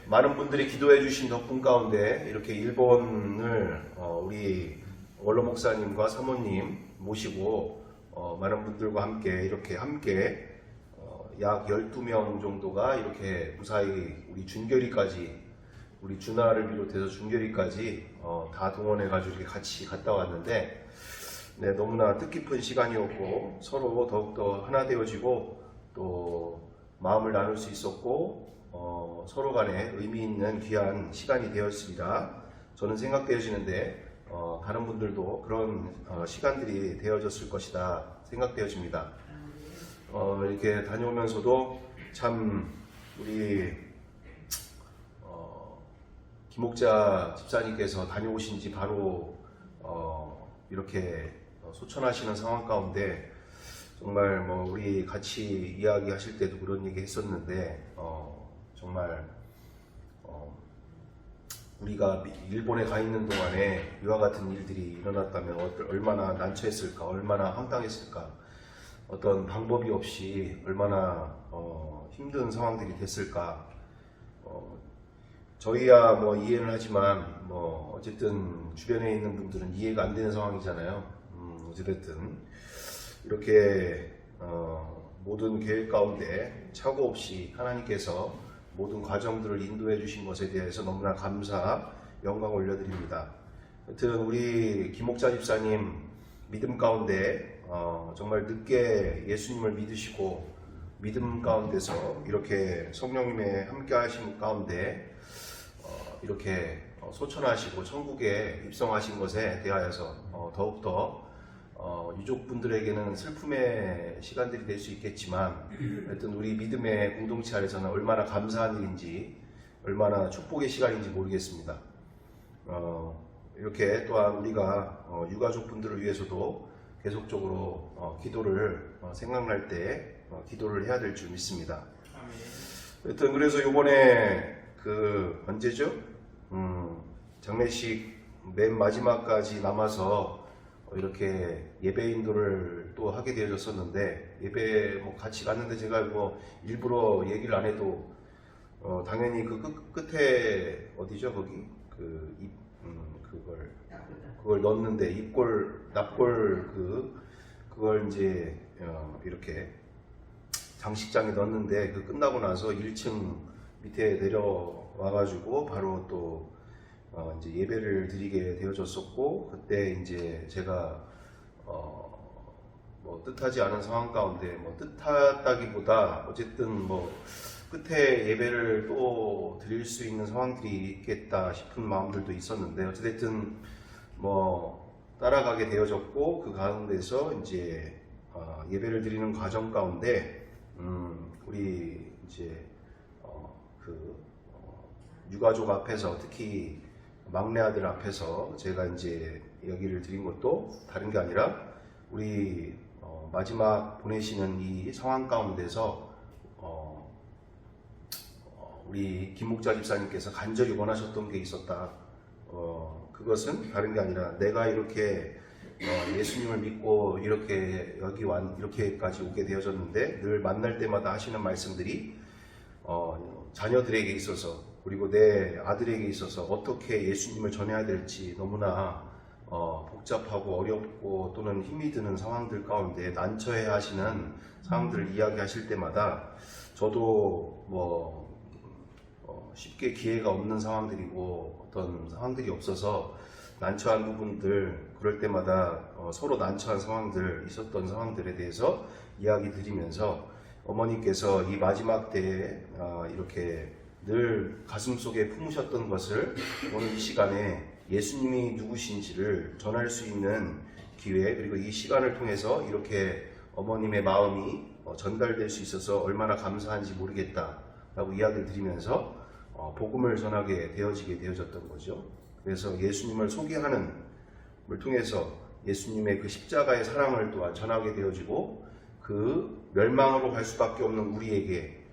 많은 분들이 기도해 주신 덕분 가운데 이렇게 일본을 우리 원로 목사님과 사모님 모시고 많은 분들과 함께 약 12명 정도가 이렇게 무사히 우리 준결이까지, 우리 준하를 비롯해서 준결이까지 다 동원해 가지고 이렇게 같이 갔다 왔는데, 네, 너무나 뜻깊은 시간이었고 서로 더욱더 하나 되어지고 또 마음을 나눌 수 있었고 서로 간에 의미 있는 귀한 시간이 되었습니다. 저는 생각되어지는데 다른 분들도 그런 시간들이 되어졌을 것이다 생각되어집니다. 이렇게 다녀오면서도 참 우리 김옥자 집사님께서 다녀오신 지 바로 이렇게 소천하시는 상황 가운데 정말 우리 같이 이야기하실 때도 그런 얘기 했었는데 정말 우리가 일본에 가 있는 동안에 이와 같은 일들이 일어났다면 얼마나 난처했을까, 얼마나 황당했을까, 어떤 방법이 없이 얼마나 힘든 상황들이 됐을까. 저희야 이해는 하지만 어쨌든 주변에 있는 분들은 이해가 안 되는 상황이잖아요. 어쨌든 이렇게 모든 계획 가운데 착오 없이 하나님께서 모든 과정들을 인도해 주신 것에 대해서 너무나 감사, 영광 올려드립니다. 하여튼 우리 김옥자 집사님 믿음 가운데 정말 늦게 예수님을 믿으시고 믿음 가운데서 이렇게 성령님의 함께 하심 가운데 이렇게 소천하시고 천국에 입성하신 것에 대하여서 더욱더 유족분들에게는 슬픔의 시간들이 될 수 있겠지만 하여튼 우리 믿음의 공동체 안에서는 얼마나 감사한 일인지, 얼마나 축복의 시간인지 모르겠습니다. 이렇게 또한 우리가 유가족분들을 위해서도 계속적으로 기도를 생각날 때 기도를 해야 될 줄 믿습니다. 하여튼 그래서 이번에 언제죠? 장례식 맨 마지막까지 남아서 이렇게 예배 인도를 또 하게 되어졌었는데, 예배 같이 갔는데 제가 일부러 얘기를 안 해도 당연히 그 끝에 어디죠 거기 그걸 넣었는데 납골 그걸 이제 이렇게 장식장에 넣었는데 끝나고 나서 1층 밑에 내려와가지고 바로 또 이제 예배를 드리게 되어졌었고, 그때 이제 제가 뜻하지 않은 상황 가운데 뜻하다기보다 어쨌든 끝에 예배를 또 드릴 수 있는 상황들이 있겠다 싶은 마음들도 있었는데, 어쨌든 따라가게 되어졌고, 그 가운데서 이제 예배를 드리는 과정 가운데 우리 이제 유가족 앞에서, 특히 막내 아들 앞에서 제가 이제 이야기를 드린 것도 다른 게 아니라 우리 마지막 보내시는 이 상황 가운데서 우리 김목자 집사님께서 간절히 원하셨던 게 있었다. 그것은 다른 게 아니라 내가 이렇게 예수님을 믿고 이렇게까지 오게 되어졌는데 늘 만날 때마다 하시는 말씀들이 자녀들에게 있어서, 그리고 내 아들에게 있어서 어떻게 예수님을 전해야 될지 너무나 복잡하고 어렵고 또는 힘이 드는 상황들 가운데 난처해 하시는 상황들을 이야기하실 때마다 저도 쉽게 기회가 없는 상황들이고 어떤 상황들이 없어서 난처한 부분들, 그럴 때마다 서로 난처한 상황들, 있었던 상황들에 대해서 이야기 드리면서 어머니께서 이 마지막 때에 이렇게 늘 가슴속에 품으셨던 것을 오늘 이 시간에 예수님이 누구신지를 전할 수 있는 기회, 그리고 이 시간을 통해서 이렇게 어머님의 마음이 전달될 수 있어서 얼마나 감사한지 모르겠다라고 이야기를 드리면서 복음을 전하게 되어졌던 거죠. 그래서 예수님을 소개하는 걸 통해서 예수님의 그 십자가의 사랑을 또한 전하게 되어지고, 그 멸망으로 갈 수밖에 없는 우리에게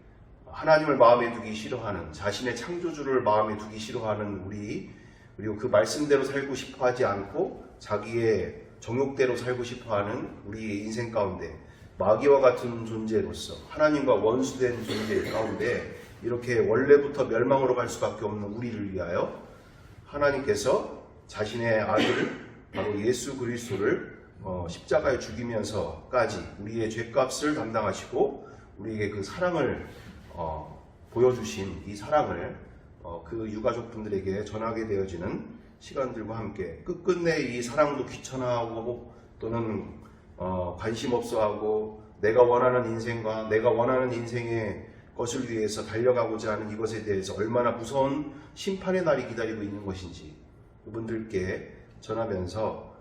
하나님을 마음에 두기 싫어하는, 자신의 창조주를 마음에 두기 싫어하는 우리, 그리고 그 말씀대로 살고 싶어 하지 않고 자기의 정욕대로 살고 싶어 하는 우리의 인생 가운데 마귀와 같은 존재로서 하나님과 원수된 존재 가운데 이렇게 원래부터 멸망으로 갈 수밖에 없는 우리를 위하여 하나님께서 자신의 아들 바로 예수 그리스도를 십자가에 죽이면서까지 우리의 죄값을 담당하시고 우리에게 그 사랑을 보여주신 이 사랑을 그 유가족분들에게 전하게 되어지는 시간들과 함께 끝끝내 이 사랑도 귀찮아하고 또는 관심 없어하고 내가 원하는 인생과 내가 원하는 인생의 것을 위해서 달려가고자 하는 이것에 대해서 얼마나 무서운 심판의 날이 기다리고 있는 것인지 그분들께 전하면서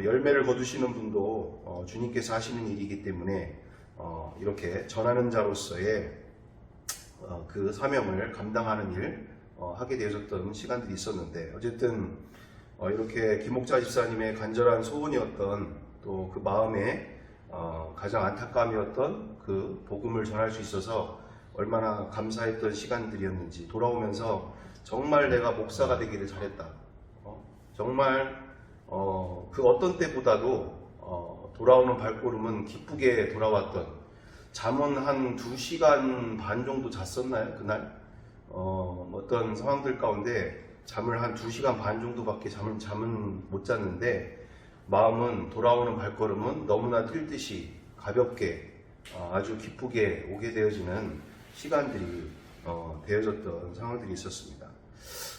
열매를 거두시는 분도 주님께서 하시는 일이기 때문에 이렇게 전하는 자로서의 그 사명을 감당하는 일 하게 되어졌던 시간들이 있었는데 어쨌든 이렇게 김목자 집사님의 간절한 소원이었던 또 그 마음에 가장 안타까움이었던 그 복음을 전할 수 있어서 얼마나 감사했던 시간들이었는지 돌아오면서 정말 내가 목사가 되기를 잘했다. 정말 그 어떤 때보다도 돌아오는 발걸음은 기쁘게 돌아왔던 잠은 한 2시간 반 정도 잤었나요? 그날? 어떤 상황들 가운데 잠을 한 2시간 반 정도밖에 잠은 못 잤는데 마음은 돌아오는 발걸음은 너무나 뛸 듯이 가볍게 아주 기쁘게 오게 되어지는 시간들이 되어졌던 상황들이 있었습니다.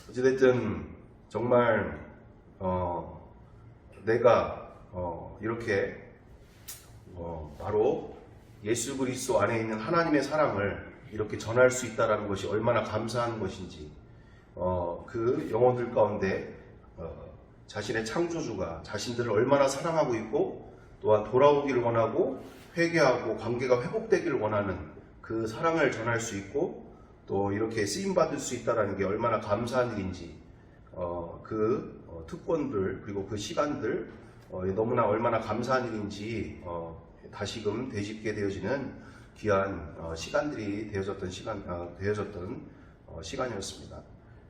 어찌됐든 정말 내가 이렇게 바로 예수 그리스도 안에 있는 하나님의 사랑을 이렇게 전할 수 있다는 것이 얼마나 감사한 것인지 그 영혼들 가운데 자신의 창조주가 자신들을 얼마나 사랑하고 있고 또한 돌아오기를 원하고 회개하고 관계가 회복되기를 원하는 그 사랑을 전할 수 있고 또 이렇게 쓰임받을 수 있다는 게 얼마나 감사한 일인지 그 특권들 그리고 그 시간들 너무나 얼마나 감사한 일인지 다시금 되짚게 되어지는 귀한 시간들이 되어졌던 시간이었습니다.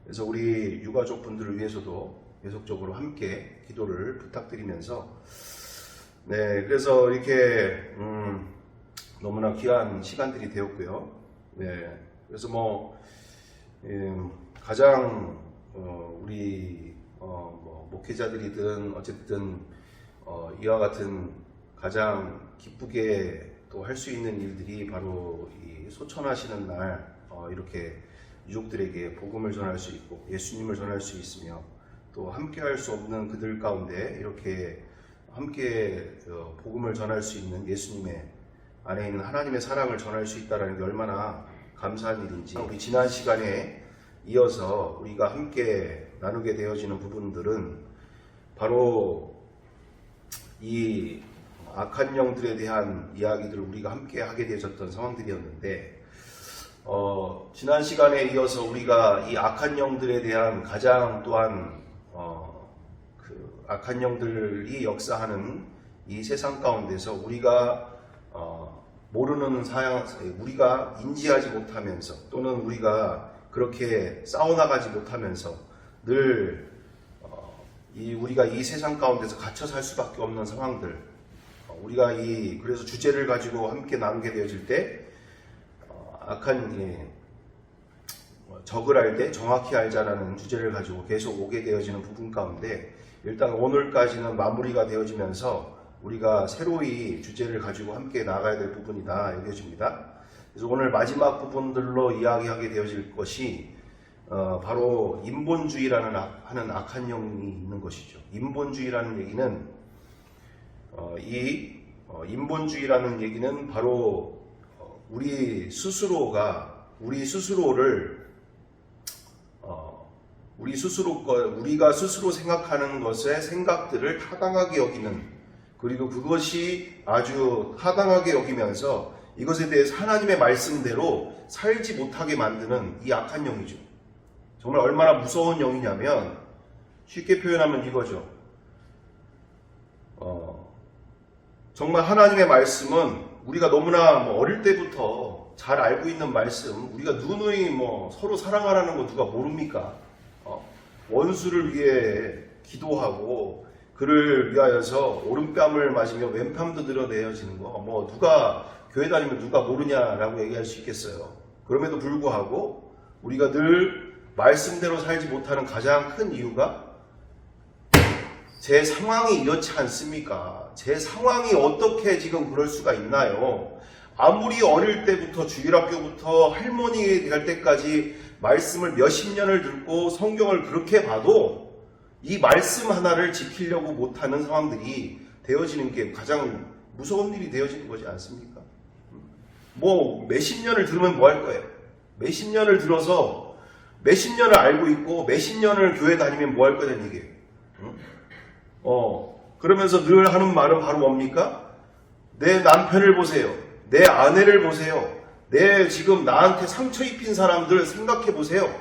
그래서 우리 유가족 분들을 위해서도 계속적으로 함께 기도를 부탁드리면서 그래서 이렇게 너무나 귀한 시간들이 되었고요. 그래서 가장 우리 목회자들이든 어쨌든 이와 같은 가장 기쁘게 또 할 수 있는 일들이 바로 이 소천하시는 날 이렇게 유족들에게 복음을 전할 수 있고 예수님을 전할 수 있으며 또 함께 할 수 없는 그들 가운데 이렇게 함께 복음을 전할 수 있는 예수님의 안에 있는 하나님의 사랑을 전할 수 있다는 게 얼마나 감사한 일인지 우리 지난 시간에 이어서 우리가 함께 나누게 되어지는 부분들은 바로 이 악한 영들에 대한 이야기들을 우리가 함께 하게 되어졌던 상황들이었는데 지난 시간에 이어서 우리가 이 악한 영들에 대한 가장 또한 그 악한 영들이 역사하는 이 세상 가운데서 우리가 모르는 사양, 우리가 인지하지 못하면서 또는 우리가 그렇게 싸워나가지 못하면서 늘 우리가 이 세상 가운데서 갇혀 살 수밖에 없는 상황들 우리가 그래서 주제를 가지고 함께 나누게 되어질 때 악한 적을 알 때 정확히 알자라는 주제를 가지고 계속 오게 되어지는 부분 가운데 일단 오늘까지는 마무리가 되어지면서 우리가 새로이 주제를 가지고 함께 나가야 될 부분이다 여겨집니다. 그래서 오늘 마지막 부분들로 이야기하게 되어질 것이 바로 인본주의라는 하는 악한 영이 있는 것이죠. 인본주의라는 얘기는 인본주의라는 얘기는 바로 우리 우리가 스스로 생각하는 것의 생각들을 타당하게 여기는 그리고 그것이 아주 타당하게 여기면서 이것에 대해서 하나님의 말씀대로 살지 못하게 만드는 이 악한 영이죠. 정말 얼마나 무서운 영이냐면 쉽게 표현하면 이거죠. 정말 하나님의 말씀은 우리가 너무나 어릴 때부터 잘 알고 있는 말씀, 우리가 누누이 서로 사랑하라는 거 누가 모릅니까? 원수를 위해 기도하고 그를 위하여서 오른뺨을 맞으며 왼뺨도 늘어내어지는 거, 누가 교회 다니면 누가 모르냐라고 얘기할 수 있겠어요. 그럼에도 불구하고 우리가 늘 말씀대로 살지 못하는 가장 큰 이유가 제 상황이 이렇지 않습니까? 제 상황이 어떻게 지금 그럴 수가 있나요? 아무리 어릴 때부터 주일학교부터 할머니 될 때까지 말씀을 몇십 년을 듣고 성경을 그렇게 봐도 이 말씀 하나를 지키려고 못하는 상황들이 되어지는 게 가장 무서운 일이 되어지는 거지 않습니까? 뭐 몇십 년을 들으면 뭐 할 거예요? 몇십 년을 들어서 몇십 년을 알고 있고 몇십 년을 교회 다니면 뭐 할 거냐는 얘기예요. 그러면서 늘 하는 말은 바로 뭡니까? 내 남편을 보세요. 내 아내를 보세요. 내 지금 나한테 상처 입힌 사람들 생각해 보세요.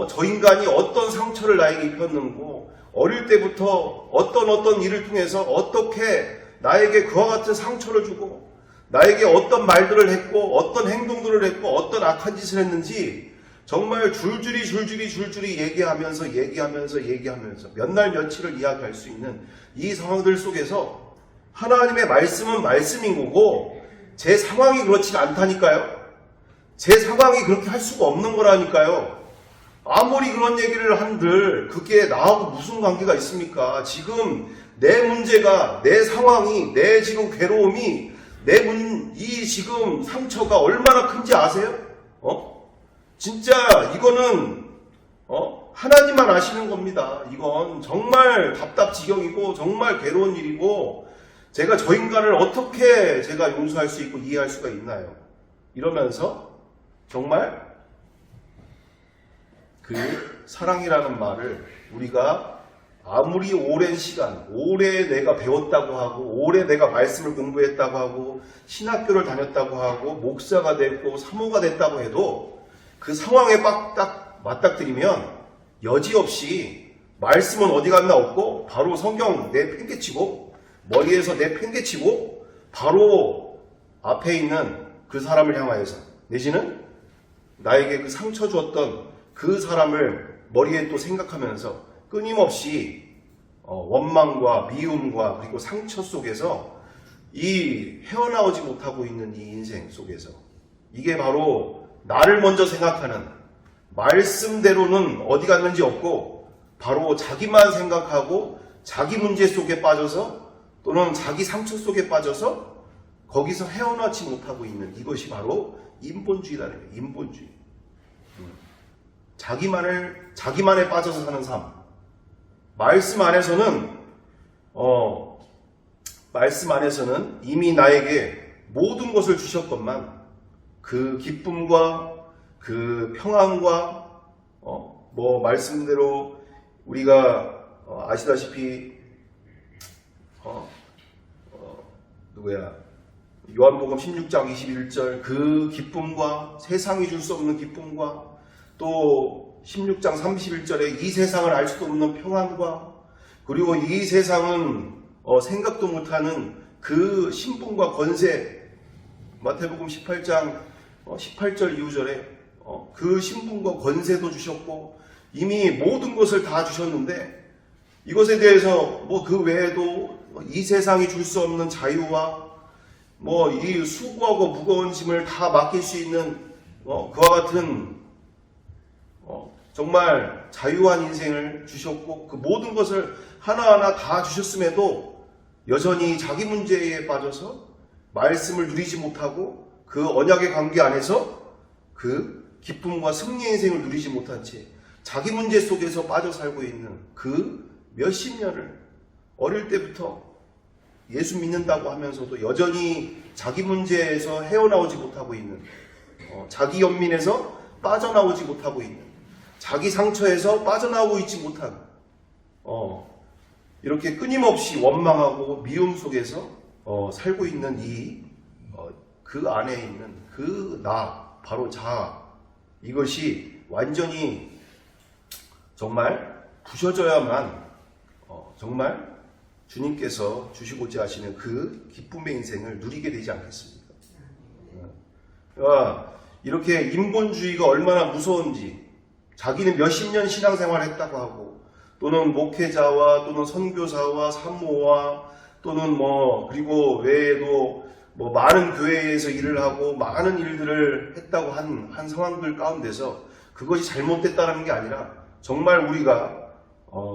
저 인간이 어떤 상처를 나에게 입혔는고 어릴 때부터 어떤 일을 통해서 어떻게 나에게 그와 같은 상처를 주고 나에게 어떤 말들을 했고 어떤 행동들을 했고 어떤 악한 짓을 했는지 정말 줄줄이 얘기하면서 몇 날 며칠을 이야기할 수 있는 이 상황들 속에서 하나님의 말씀은 말씀인 거고 제 상황이 그렇지 않다니까요. 제 상황이 그렇게 할 수가 없는 거라니까요. 아무리 그런 얘기를 한들 그게 나하고 무슨 관계가 있습니까? 지금 내 문제가, 내 상황이, 내 지금 괴로움이, 이 지금 상처가 얼마나 큰지 아세요? 진짜 이거는 하나님만 아시는 겁니다. 이건 정말 답답지경이고 정말 괴로운 일이고 제가 저 인간을 어떻게 제가 용서할 수 있고 이해할 수가 있나요? 이러면서 정말 그 사랑이라는 말을 우리가 아무리 오랜 시간, 오래 내가 배웠다고 하고 오래 내가 말씀을 공부했다고 하고 신학교를 다녔다고 하고 목사가 됐고 사모가 됐다고 해도 그 상황에 딱 맞닥뜨리면 여지없이 말씀은 어디 갔나 없고 바로 성경 내팽개치고 머리에서 내팽개치고 바로 앞에 있는 그 사람을 향하여서 내지는 나에게 그 상처 주었던 그 사람을 머리에 또 생각하면서 끊임없이 원망과 미움과 그리고 상처 속에서 이 헤어나오지 못하고 있는 이 인생 속에서 이게 바로 나를 먼저 생각하는 말씀대로는 어디 갔는지 없고 바로 자기만 생각하고 자기 문제 속에 빠져서 또는 자기 상처 속에 빠져서 거기서 헤어나지 못하고 있는 이것이 바로 인본주의라는 거예요. 인본주의. 자기만에 빠져서 사는 삶. 말씀 안에서는 이미 나에게 모든 것을 주셨건만 그 기쁨과 그 평안과 말씀대로 우리가 아시다시피 요한복음 16장 21절 그 기쁨과 세상이 줄 수 없는 기쁨과 또 16장 31절에 이 세상을 알 수도 없는 평안과 그리고 이 세상은 생각도 못하는 그 신분과 권세 마태복음 18장 18절 이후절에 그 신분과 권세도 주셨고 이미 모든 것을 다 주셨는데 이것에 대해서 그 외에도 이 세상이 줄 수 없는 자유와 이 수고하고 무거운 짐을 다 맡길 수 있는 그와 같은 정말 자유한 인생을 주셨고 그 모든 것을 하나하나 다 주셨음에도 여전히 자기 문제에 빠져서 말씀을 누리지 못하고 그 언약의 관계 안에서 그 기쁨과 승리의 인생을 누리지 못한 채 자기 문제 속에서 빠져 살고 있는 그 몇십 년을 어릴 때부터 예수 믿는다고 하면서도 여전히 자기 문제에서 헤어나오지 못하고 있는 자기 연민에서 빠져나오지 못하고 있는 자기 상처에서 빠져나오고 있지 못한 이렇게 끊임없이 원망하고 미움 속에서 살고 있는 그 안에 있는 그 나 바로 자아 이것이 완전히 정말 부셔져야만 정말 주님께서 주시고자 하시는 그 기쁨의 인생을 누리게 되지 않겠습니까? 이렇게 인본주의가 얼마나 무서운지 자기는 몇십 년 신앙생활 했다고 하고 또는 목회자와 또는 선교사와 사모와 또는 그리고 외에도 뭐 많은 교회에서 일을 하고 많은 일들을 했다고 한 상황들 가운데서 그것이 잘못됐다는 게 아니라 정말 우리가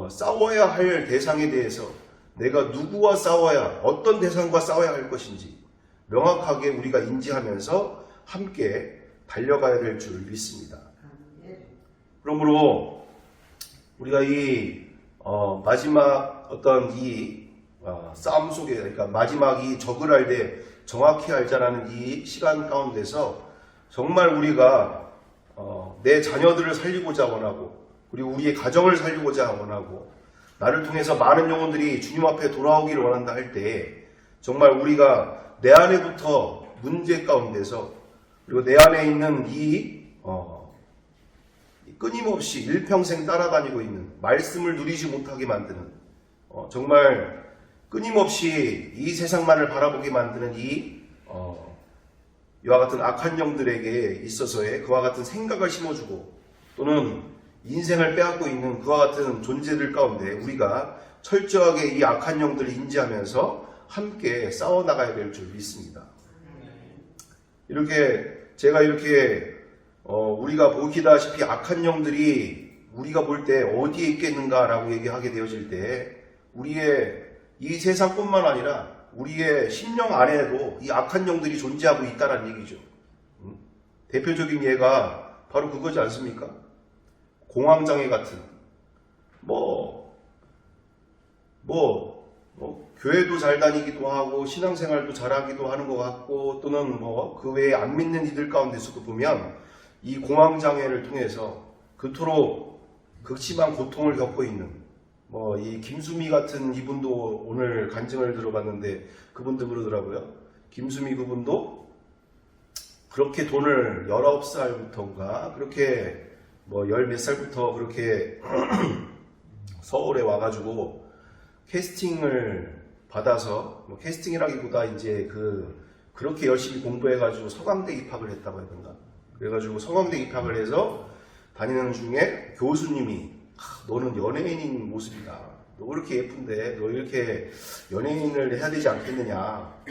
싸워야 할 대상에 대해서 내가 누구와 싸워야, 어떤 대상과 싸워야 할 것인지 명확하게 우리가 인지하면서 함께 달려가야 될 줄 믿습니다. 그러므로 우리가 이 마지막 어떤 이 싸움 속에, 그러니까 마지막이 적을 알 때 정확히 알자라는 이 시간 가운데서 정말 우리가 내 자녀들을 살리고자 원하고, 그리고 우리의 가정을 살리고자 원하고, 나를 통해서 많은 영혼들이 주님 앞에 돌아오기를 원한다 할 때 정말 우리가 내 안에부터 문제 가운데서, 그리고 내 안에 있는 이 끊임없이 일평생 따라다니고 있는 말씀을 누리지 못하게 만드는 정말 끊임없이 이 세상만을 바라보게 만드는 이와 같은 악한 영들에게 있어서의 그와 같은 생각을 심어주고 또는 인생을 빼앗고 있는 그와 같은 존재들 가운데 우리가 철저하게 이 악한 영들을 인지하면서 함께 싸워나가야 될 줄 믿습니다. 제가 이렇게 우리가 보기다시피 악한 영들이 우리가 볼 때 어디에 있겠는가라고 얘기하게 되어질 때 우리의 이 세상뿐만 아니라 우리의 심령 안에도 이 악한 영들이 존재하고 있다는 얘기죠. 대표적인 예가 바로 그거지 않습니까? 공황장애 같은 교회도 잘 다니기도 하고 신앙생활도 잘하기도 하는 것 같고 또는 그 외에 안 믿는 이들 가운데서도 보면 이 공황장애를 통해서 그토록 극심한 고통을 겪고 있는 이 김수미 같은 이분도 오늘 간증을 들어봤는데 그분도 그러더라고요. 김수미 그분도 그렇게 돈을 19살부터인가 그렇게 열 몇 살부터 그렇게 서울에 와가지고 캐스팅을 받아서 캐스팅이라기보다 이제 그렇게 열심히 공부해가지고 서강대 입학을 했다고 해야 되나? 그래가지고 서강대 입학을 해서 다니는 중에 교수님이 너는 연예인인 모습이다. 너 그렇게 예쁜데 너 이렇게 연예인을 해야 되지 않겠느냐.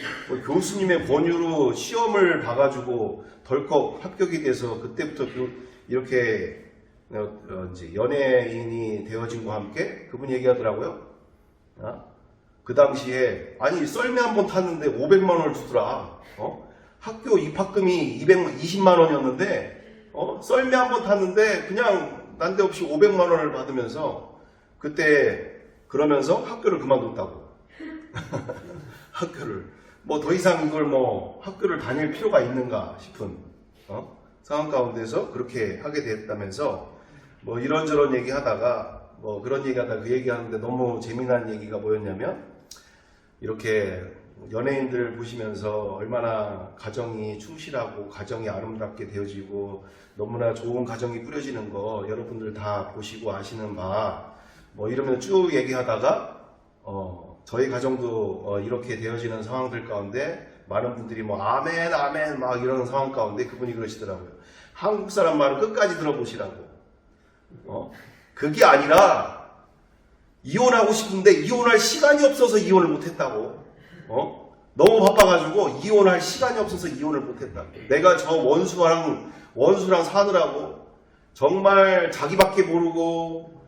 교수님의 권유로 시험을 봐가지고 덜컥 합격이 돼서 그때부터 이렇게 이제 연예인이 되어진과 함께 그분이 얘기하더라고요. 그 당시에 아니 썰매 한 번 탔는데 500만 원을 주더라. 학교 입학금이 20만 원이었는데 썰매 한 번 탔는데 그냥 난데없이 500만 원을 받으면서 그때 그러면서 학교를 그만뒀다고. 학교를 더 이상 이걸 학교를 다닐 필요가 있는가 싶은 상황 가운데서 그렇게 하게 됐다면서 이런저런 얘기하다가 그런 얘기하다가 그 얘기하는데 너무 재미난 얘기가 뭐였냐면 이렇게 연예인들 보시면서 얼마나 가정이 충실하고 가정이 아름답게 되어지고 너무나 좋은 가정이 꾸려지는 거 여러분들 다 보시고 아시는 바 이러면 쭉 얘기하다가 저희 가정도 이렇게 되어지는 상황들 가운데 많은 분들이 아멘 아멘 막 이러는 상황 가운데 그분이 그러시더라고요. 한국 사람 말은 끝까지 들어보시라고. 그게 아니라 이혼하고 싶은데 이혼할 시간이 없어서 이혼을 못했다고. 너무 바빠가지고 이혼할 시간이 없어서 이혼을 못했다고. 내가 저 원수랑 사느라고 정말 자기밖에 모르고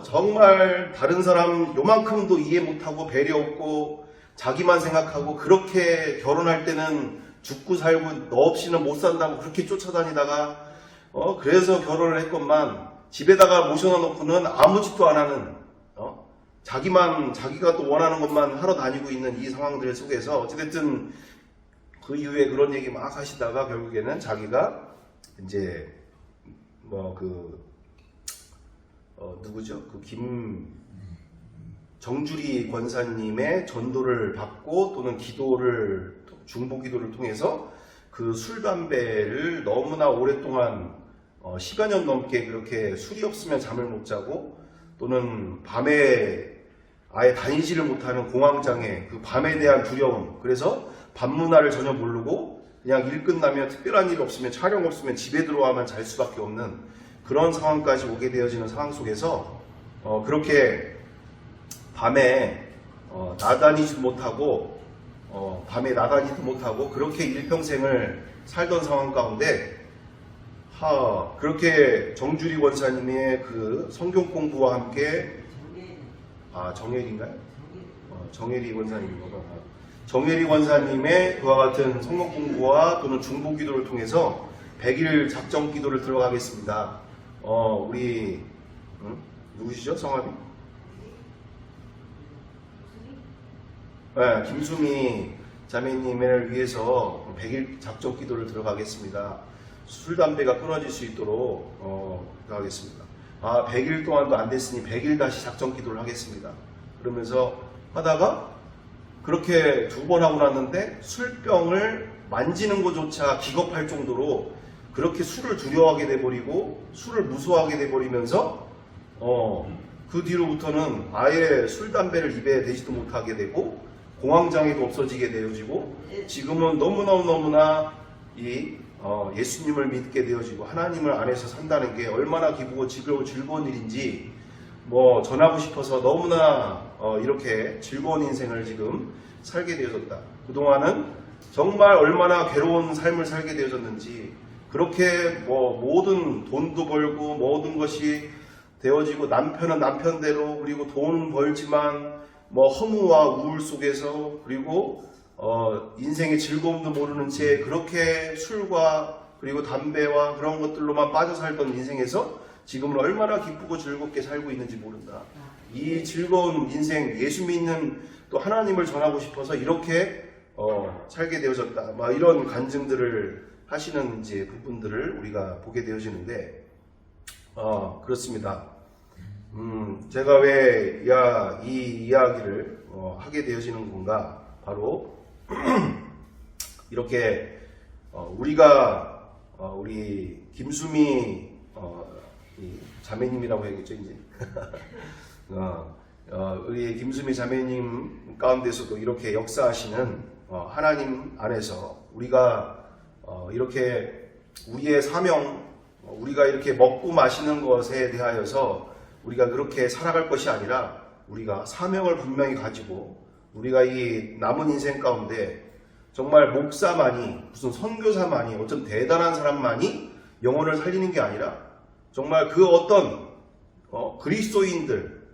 정말 다른 사람 요만큼도 이해 못하고 배려 없고 자기만 생각하고 그렇게 결혼할 때는 죽고 살고 너 없이는 못 산다고 그렇게 쫓아다니다가 그래서 결혼을 했건만 집에다가 모셔놔 놓고는 아무 짓도 안 하는 자기가 또 원하는 것만 하러 다니고 있는 이 상황들 속에서 어찌됐든 그 이후에 그런 얘기 막 하시다가 결국에는 자기가 이제 누구죠? 정주리 권사님의 전도를 받고 또는 중보 기도를 통해서 그 술, 담배를 너무나 오랫동안 10여 년 넘게 그렇게 술이 없으면 잠을 못 자고 또는 밤에 아예 다니지를 못하는 공황장애, 그 밤에 대한 두려움, 그래서 밤 문화를 전혀 모르고 그냥 일 끝나면 특별한 일 없으면 촬영 없으면 집에 들어와만 잘 수밖에 없는 그런 상황까지 오게 되어지는 상황 속에서 그렇게 밤에 나다니지 못하고 밤에 나가지도 못하고 그렇게 일평생을 살던 상황 가운데 그렇게 정주리 권사님의 그 성경 공부와 함께 정혜리인가요? 정혜리 권사님인가 봐. 정혜리 권사님의 그와 같은 성경 공부와 또는 중보 기도를 통해서 100일 작정 기도를 들어가겠습니다. 우리 누구시죠? 성함이? 네, 김수미 자매님을 위해서 100일 작정 기도를 들어가겠습니다. 술, 담배가 끊어질 수 있도록 들어가겠습니다. 100일 동안도 안 됐으니 100일 다시 작정 기도를 하겠습니다. 그러면서 하다가 그렇게 2번 하고 났는데 술병을 만지는 것조차 기겁할 정도로 그렇게 술을 두려워하게 돼버리고 술을 무서워하게 돼버리면서 그 뒤로부터는 아예 술, 담배를 입에 대지도 못하게 되고 공황장애도 없어지게 되어지고 지금은 너무나 예수님을 믿게 되어지고 하나님을 안에서 산다는 게 얼마나 기쁘고 즐거운 일인지 전하고 싶어서 너무나 이렇게 즐거운 인생을 지금 살게 되어졌다. 그동안은 정말 얼마나 괴로운 삶을 살게 되어졌는지 그렇게 모든 돈도 벌고 모든 것이 되어지고 남편은 남편대로 그리고 돈 벌지만 허무와 우울 속에서 그리고 인생의 즐거움도 모르는 채 그렇게 술과 그리고 담배와 그런 것들로만 빠져 살던 인생에서 지금은 얼마나 기쁘고 즐겁게 살고 있는지 모른다. 이 즐거운 인생, 예수 믿는 또 하나님을 전하고 싶어서 이렇게 살게 되어졌다. 이런 간증들을 하시는 이제 부분들을 우리가 보게 되어지는데 그렇습니다. 제가 왜 이 이야기를 하게 되어지는 건가? 바로 이렇게 우리가 우리 김수미 자매님이라고 해야겠죠 이제 우리 김수미 자매님 가운데서도 이렇게 역사하시는 하나님 안에서 우리가 이렇게 우리의 사명, 우리가 이렇게 먹고 마시는 것에 대하여서 우리가 그렇게 살아갈 것이 아니라 우리가 사명을 분명히 가지고 우리가 이 남은 인생 가운데 정말 목사만이 무슨 선교사만이 어떤 대단한 사람만이 영혼을 살리는 게 아니라 정말 그 어떤 그리스도인들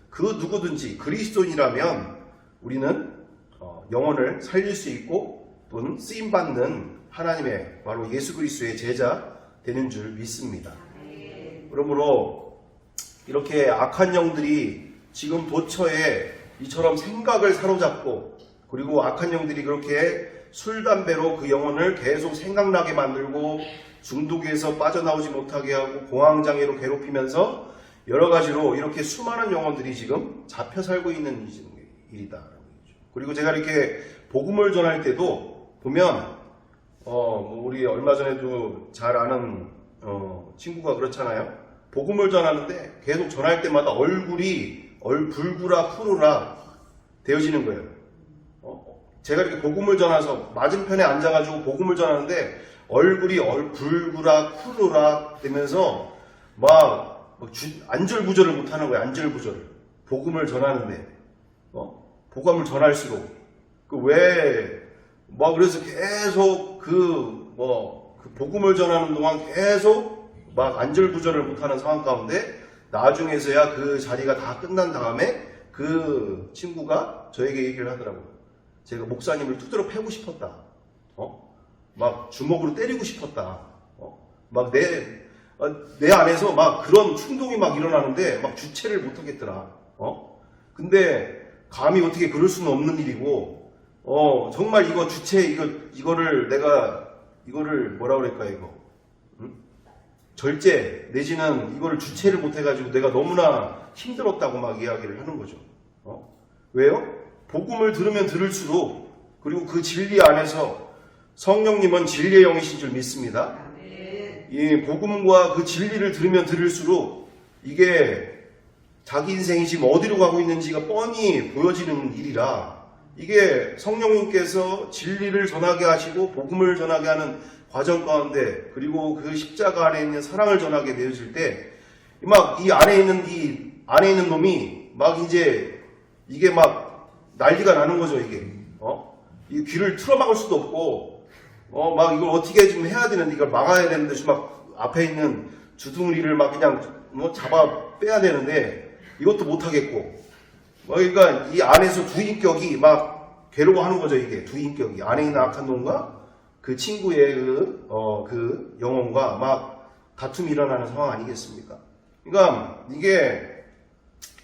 그 누구든지 그리스도인이라면 우리는 영혼을 살릴 수 있고 또는 쓰임받는 하나님의 바로 예수 그리스도의 제자 되는 줄 믿습니다. 그러므로 이렇게 악한 영들이 지금 도처에 이처럼 생각을 사로잡고 그리고 악한 영들이 그렇게 술, 담배로 그 영혼을 계속 생각나게 만들고 중독에서 빠져나오지 못하게 하고 공황장애로 괴롭히면서 여러 가지로 이렇게 수많은 영혼들이 지금 잡혀 살고 있는 일이다. 그리고 제가 이렇게 복음을 전할 때도 보면 우리 얼마 전에도 잘 아는 친구가 그렇잖아요. 복음을 전하는데 계속 전할 때마다 얼굴이 불구라 푸르라 되어지는 거예요. 제가 이렇게 복음을 전해서 맞은편에 앉아가지고 복음을 전하는데 얼굴이 불구라 푸르라 되면서 안절부절을 못하는 거예요. 안절부절을. 복음을 전하는데 복음을 전할수록 그래서 계속 그 복음을 전하는 동안 계속 안절부절을 못하는 상황 가운데 나중에서야 그 자리가 다 끝난 다음에 그 친구가 저에게 얘기를 하더라고요. 제가 목사님을 두드러 패고 싶었다. 주먹으로 때리고 싶었다. 내 안에서 그런 충동이 일어나는데 주체를 못하겠더라. 근데 감히 어떻게 그럴 수는 없는 일이고, 정말 이거를 내가 뭐라 그럴까, 절제, 내지는 이거를 주체를 못해가지고 내가 너무나 힘들었다고 이야기를 하는 거죠. 왜요? 복음을 들으면 들을수록, 그리고 그 진리 안에서 성령님은 진리의 영이신 줄 믿습니다. 이 복음과 그 진리를 들으면 들을수록 이게 자기 인생이 지금 어디로 가고 있는지가 뻔히 보여지는 일이라 이게 성령님께서 진리를 전하게 하시고 복음을 전하게 하는 과정 가운데 그리고 그 십자가 안에 있는 사랑을 전하게 되어질 때 이 안에 있는 놈이 이제 이게 난리가 나는 거죠. 이게 이 귀를 틀어막을 수도 없고 막 이걸 어떻게 좀 해야 되는데 이걸 막아야 되는데 막 앞에 있는 주둥이를 막 그냥 잡아 빼야 되는데 이것도 못 하겠고 그러니까 이 안에서 두 인격이 막 괴로워하는 거죠. 이게 두 인격이 안에 있는 악한 놈과 그 친구의 그 영혼과 막 다툼이 일어나는 상황 아니겠습니까? 그러니까 이게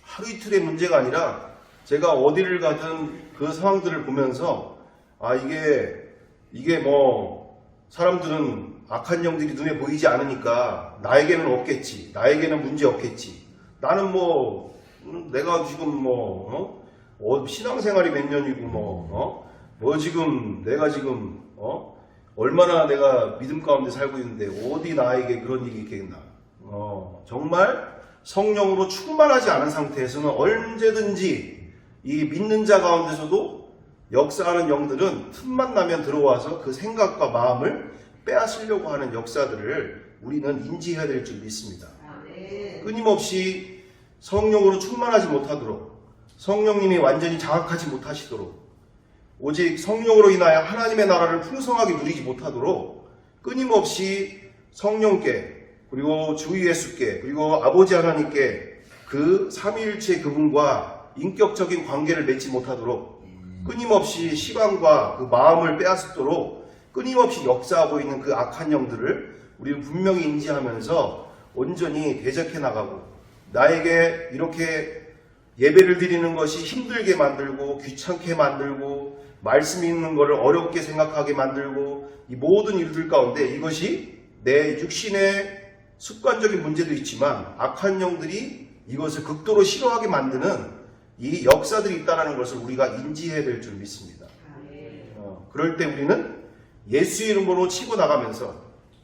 하루 이틀의 문제가 아니라 제가 어디를 가든 그 상황들을 보면서 이게 뭐 사람들은 악한 영들이 눈에 보이지 않으니까 나에게는 없겠지, 나에게는 문제 없겠지, 나는 뭐 내가 지금 신앙생활이 몇 년이고 뭐 지금 내가 지금 얼마나 내가 믿음 가운데 살고 있는데 어디 나에게 그런 일이 있겠나. 정말 성령으로 충만하지 않은 상태에서는 언제든지 이 믿는 자 가운데서도 역사하는 영들은 틈만 나면 들어와서 그 생각과 마음을 빼앗으려고 하는 역사들을 우리는 인지해야 될 줄 믿습니다. 끊임없이 성령으로 충만하지 못하도록, 성령님이 완전히 장악하지 못하시도록, 오직 성령으로 인하여 하나님의 나라를 풍성하게 누리지 못하도록 끊임없이 성령께, 그리고 주 예수께, 그리고 아버지 하나님께 그 삼위일체 그분과 인격적인 관계를 맺지 못하도록 끊임없이 시간과 그 마음을 빼앗도록 끊임없이 역사하고 있는 그 악한 영들을 우리는 분명히 인지하면서 온전히 대적해 나가고, 나에게 이렇게 예배를 드리는 것이 힘들게 만들고 귀찮게 만들고 말씀 읽는 것을 어렵게 생각하게 만들고 이 모든 일들 가운데 이것이 내 육신의 습관적인 문제도 있지만 악한 영들이 이것을 극도로 싫어하게 만드는 이 역사들이 있다는 것을 우리가 인지해야 될 줄 믿습니다. 그럴 때 우리는 예수 이름으로 치고 나가면서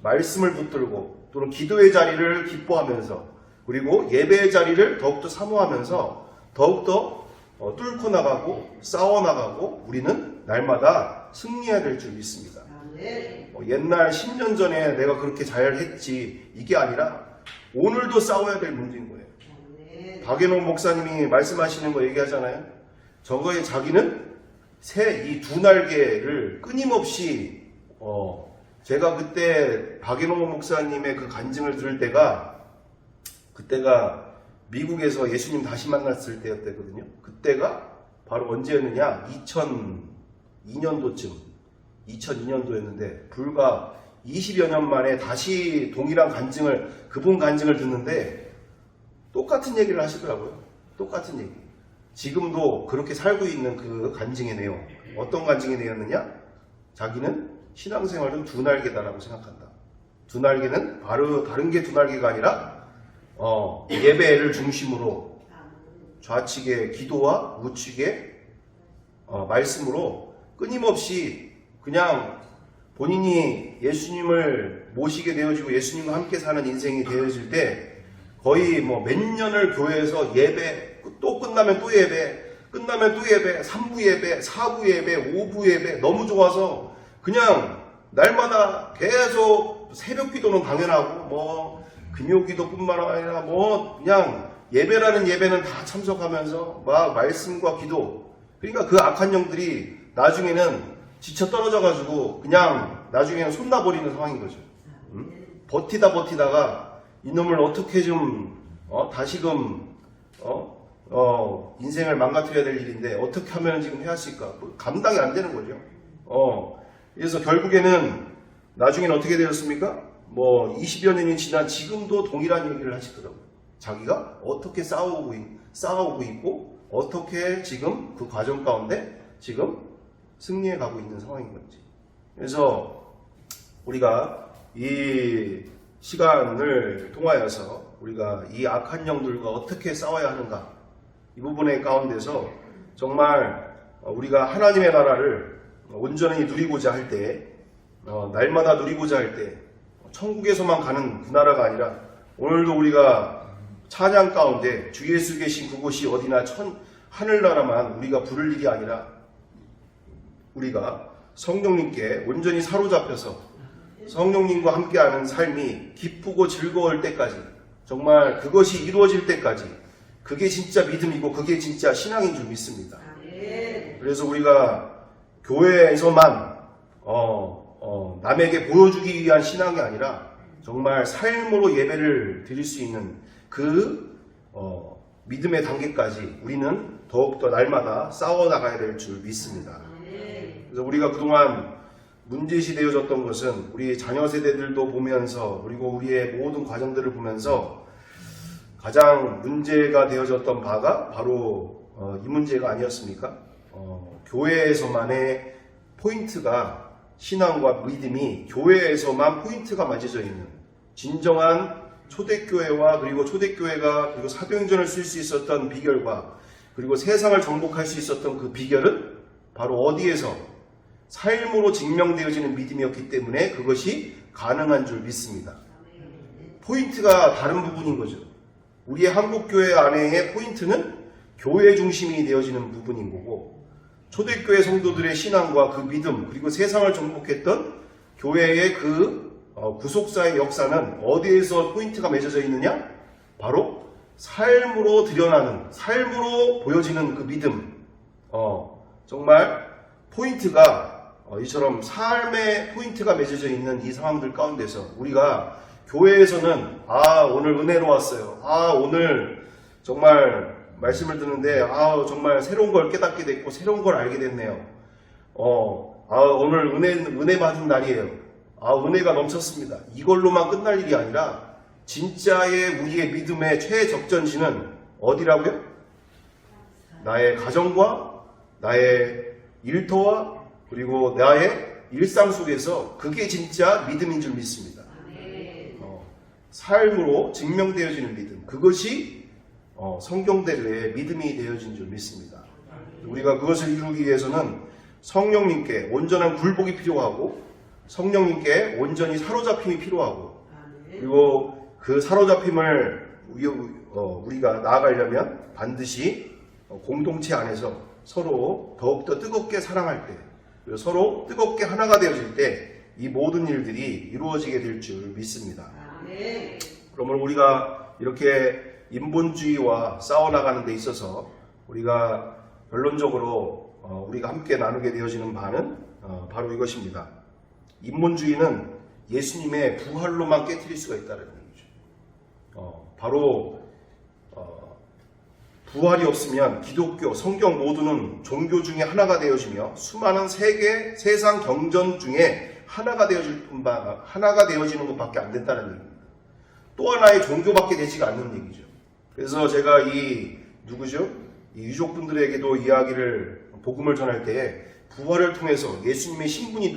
말씀을 붙들고 또는 기도의 자리를 기뻐하면서 그리고 예배의 자리를 더욱더 사모하면서 더욱더 뚫고 나가고 싸워나가고 우리는 날마다 승리해야 될 줄 믿습니다. 옛날 10년 전에 내가 그렇게 잘했지 이게 아니라 오늘도 싸워야 될 문제인 거예요. 박예농 목사님이 말씀하시는 거 얘기하잖아요. 저거에 자기는 새 이 두 날개를 끊임없이 제가 그때 박예농 목사님의 그 간증을 들을 그때가 미국에서 예수님 다시 만났을 때였거든요. 그때가 바로 언제였느냐? 2002년도였는데 불과 20여 년 만에 다시 동일한 그분 간증을 듣는데 똑같은 얘기를 하시더라고요. 똑같은 얘기. 지금도 그렇게 살고 있는 그 간증의 내용. 어떤 간증의 내용이었느냐? 자기는 신앙생활은 두 날개다라고 생각한다. 두 날개는 바로 다른 게 두 날개가 아니라 예배를 중심으로 좌측의 기도와 우측의 말씀으로 끊임없이 그냥 본인이 예수님을 모시게 되어지고 예수님과 함께 사는 인생이 되어질 때 거의 뭐 몇 년을 교회에서 예배, 또 끝나면 또 예배, 끝나면 또 예배, 3부 예배, 4부 예배, 5부 예배 너무 좋아서 그냥 날마다 계속 새벽 기도는 당연하고 뭐 금요 기도뿐만 아니라 뭐 그냥 예배라는 예배는 다 참석하면서 막 말씀과 기도, 그러니까 그 악한 영들이 나중에는 지쳐 떨어져가지고 그냥 나중에는 손놔버리는 상황인 거죠. 버티다가 이놈을 어떻게 좀 다시금 인생을 망가뜨려야 될 일인데 어떻게 하면 지금 해야할까 감당이 안 되는 거죠. 그래서 결국에는 나중에는 어떻게 되었습니까? 뭐 20여 년이 지난 지금도 동일한 얘기를 하시더라고요. 자기가 어떻게 싸워오고 있고 어떻게 지금 그 과정 가운데 지금 승리해 가고 있는 상황인 건지. 그래서 우리가 이 시간을 통하여서 우리가 이 악한 영들과 어떻게 싸워야 하는가, 이 부분의 가운데서 정말 우리가 하나님의 나라를 온전히 누리고자 할 때, 날마다 누리고자 할 때 천국에서만 가는 그 나라가 아니라 오늘도 우리가 찬양 가운데 주 예수 계신 그곳이 어디나 하늘나라만 우리가 부를 일이 아니라 우리가 성령님께 온전히 사로잡혀서 성령님과 함께하는 삶이 기쁘고 즐거울 때까지, 정말 그것이 이루어질 때까지, 그게 진짜 믿음이고 그게 진짜 신앙인 줄 믿습니다. 그래서 우리가 교회에서만 남에게 보여주기 위한 신앙이 아니라 정말 삶으로 예배를 드릴 수 있는 그 믿음의 단계까지 우리는 더욱더 날마다 싸워나가야 될 줄 믿습니다. 그래서 우리가 그동안 문제시 되어졌던 것은 우리 자녀 세대들도 보면서 그리고 우리의 모든 과정들을 보면서 가장 문제가 되어졌던 바가 바로 이 문제가 아니었습니까? 교회에서만의 포인트가 신앙과 믿음이 교회에서만 포인트가 맞춰져 있는 진정한 초대교회와 그리고 초대교회가 그리고 사도행전을 쓸 수 있었던 비결과 그리고 세상을 정복할 수 있었던 그 비결은 바로 어디에서 삶으로 증명되어지는 믿음이었기 때문에 그것이 가능한 줄 믿습니다. 포인트가 다른 부분인 거죠. 우리의 한국교회 안에의 포인트는 교회 중심이 되어지는 부분인 거고 초대교회 성도들의 신앙과 그 믿음 그리고 세상을 정복했던 교회의 그 구속사의 역사는 어디에서 포인트가 맺어져 있느냐? 바로 삶으로 드러나는 삶으로 보여지는 그 믿음 정말 포인트가 이처럼 삶의 포인트가 맺어져 있는 이 상황들 가운데서 우리가 교회에서는 오늘 은혜로 왔어요. 오늘 정말 말씀을 듣는데 정말 새로운 걸 깨닫게 됐고 새로운 걸 알게 됐네요. 오늘 은혜 받은 날이에요. 은혜가 넘쳤습니다. 이걸로만 끝날 일이 아니라 진짜의 우리의 믿음의 최적전지는 어디라고요? 나의 가정과 나의 일터와 그리고 나의 일상 속에서 그게 진짜 믿음인 줄 믿습니다. 삶으로 증명되어지는 믿음 그것이 성경대로의 믿음이 되어진 줄 믿습니다. 우리가 그것을 이루기 위해서는 성령님께 온전한 굴복이 필요하고 성령님께 온전히 사로잡힘이 필요하고 그리고 그 사로잡힘을 우리가 나아가려면 반드시 공동체 안에서 서로 더욱더 뜨겁게 사랑할 때 그리고 서로 뜨겁게 하나가 되어질 때 이 모든 일들이 이루어지게 될 줄 믿습니다. 그러면 우리가 이렇게 인본주의와 싸워나가는 데 있어서 우리가 결론적으로 우리가 함께 나누게 되어지는 바는 바로 이것입니다. 인본주의는 예수님의 부활로만 깨트릴 수가 있다는 얘기죠. 바로 부활이 없으면 기독교, 성경 모두는 종교 중에 하나가 되어지며 수많은 세상 경전 중에 하나가 되어지는 것밖에 안 된다는 얘기입니다. 또 하나의 종교밖에 되지가 않는 얘기죠. 그래서 제가 이 유족분들에게도 복음을 전할 때에 부활을 통해서 예수님의 신분이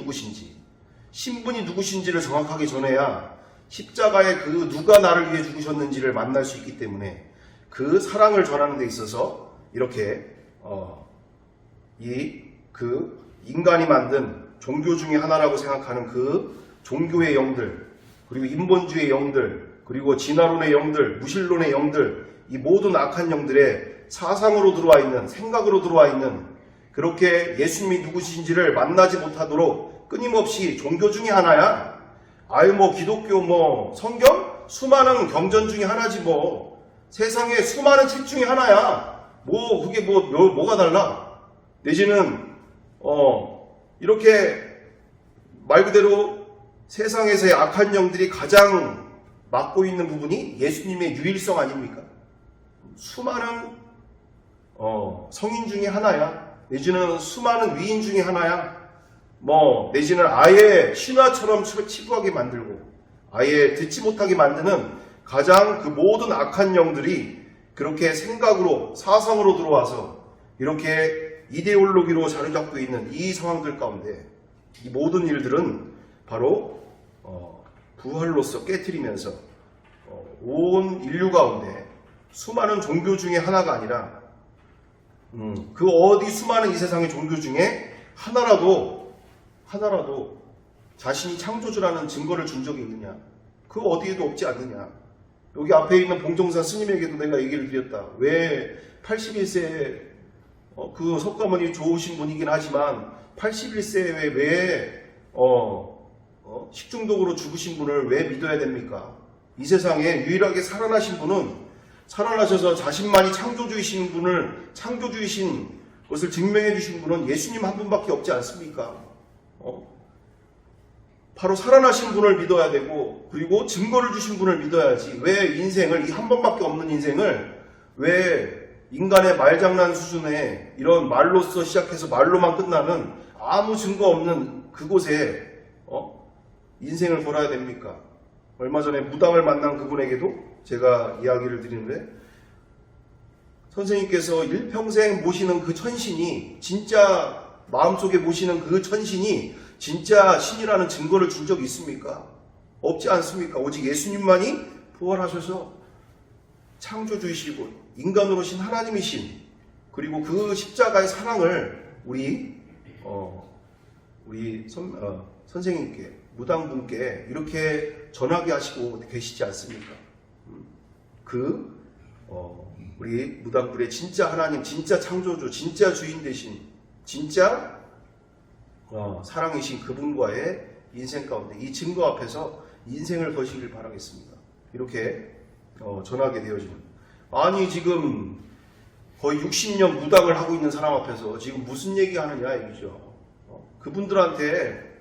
누구신지를 정확하게 전해야 십자가에 그 누가 나를 위해 죽으셨는지를 만날 수 있기 때문에 그 사랑을 전하는 데 있어서 이렇게 그 인간이 만든 종교 중에 하나라고 생각하는 그 종교의 영들 그리고 인본주의의 영들 그리고 진화론의 영들 무신론의 영들 이 모든 악한 영들의 사상으로 들어와 있는 생각으로 들어와 있는 그렇게 예수님이 누구신지를 만나지 못하도록 끊임없이 종교 중에 하나야 기독교 성경 수많은 경전 중에 하나지 세상에 수많은 책 중에 하나야 그게 뭐가 달라 내지는 이렇게 말 그대로 세상에서의 악한 영들이 가장 맡고 있는 부분이 예수님의 유일성 아닙니까? 수많은 성인 중에 하나야 내지는 수많은 위인 중에 하나야 내지는 아예 신화처럼 치부하게 만들고 아예 듣지 못하게 만드는 가장 그 모든 악한 영들이 그렇게 생각으로 사상으로 들어와서 이렇게 이데올로기로 자리 잡고 있는 이 상황들 가운데 이 모든 일들은 바로 부활로서 깨트리면서 온 인류 가운데 수많은 종교 중에 하나가 아니라 그 어디 수많은 이 세상의 종교 중에 하나라도 자신이 창조주라는 증거를 준 적이 있느냐? 그 어디에도 없지 않느냐? 여기 앞에 있는 봉정산 스님에게도 내가 얘기를 드렸다. 왜 81세에 그 석가모니 좋으신 분이긴 하지만 81세에 왜 식중독으로 죽으신 분을 왜 믿어야 됩니까? 이 세상에 유일하게 살아나신 분은 살아나셔서 자신만이 창조주이신 그것을 증명해 주신 분은 예수님 한 분밖에 없지 않습니까? 바로 살아나신 분을 믿어야 되고, 그리고 증거를 주신 분을 믿어야지. 왜 인생을, 이 한 번밖에 없는 인생을 왜 인간의 말장난 수준의 이런 말로써 시작해서 말로만 끝나는 아무 증거 없는 그곳에 인생을 걸어야 됩니까? 얼마 전에 무당을 만난 그분에게도 제가 이야기를 드리는데, 선생님께서 일평생 모시는 그 천신이, 진짜 마음속에 모시는 그 천신이 진짜 신이라는 증거를 준 적이 있습니까? 없지 않습니까? 오직 예수님만이 부활하셔서 창조주이시고 인간으로 오신 하나님이신, 그리고 그 십자가의 사랑을 우리 선생님께, 무당분께 이렇게 전하게 하시고 계시지 않습니까? 우리 무당분의 진짜 하나님, 진짜 창조주, 진짜 주인 되신, 진짜 사랑이신 그분과의 인생 가운데 이 증거 앞에서 인생을 거시길 바라겠습니다. 이렇게 전하게 되어지는, 아니 지금 거의 60년 무당을 하고 있는 사람 앞에서 지금 무슨 얘기하느냐 이거죠. 그분들한테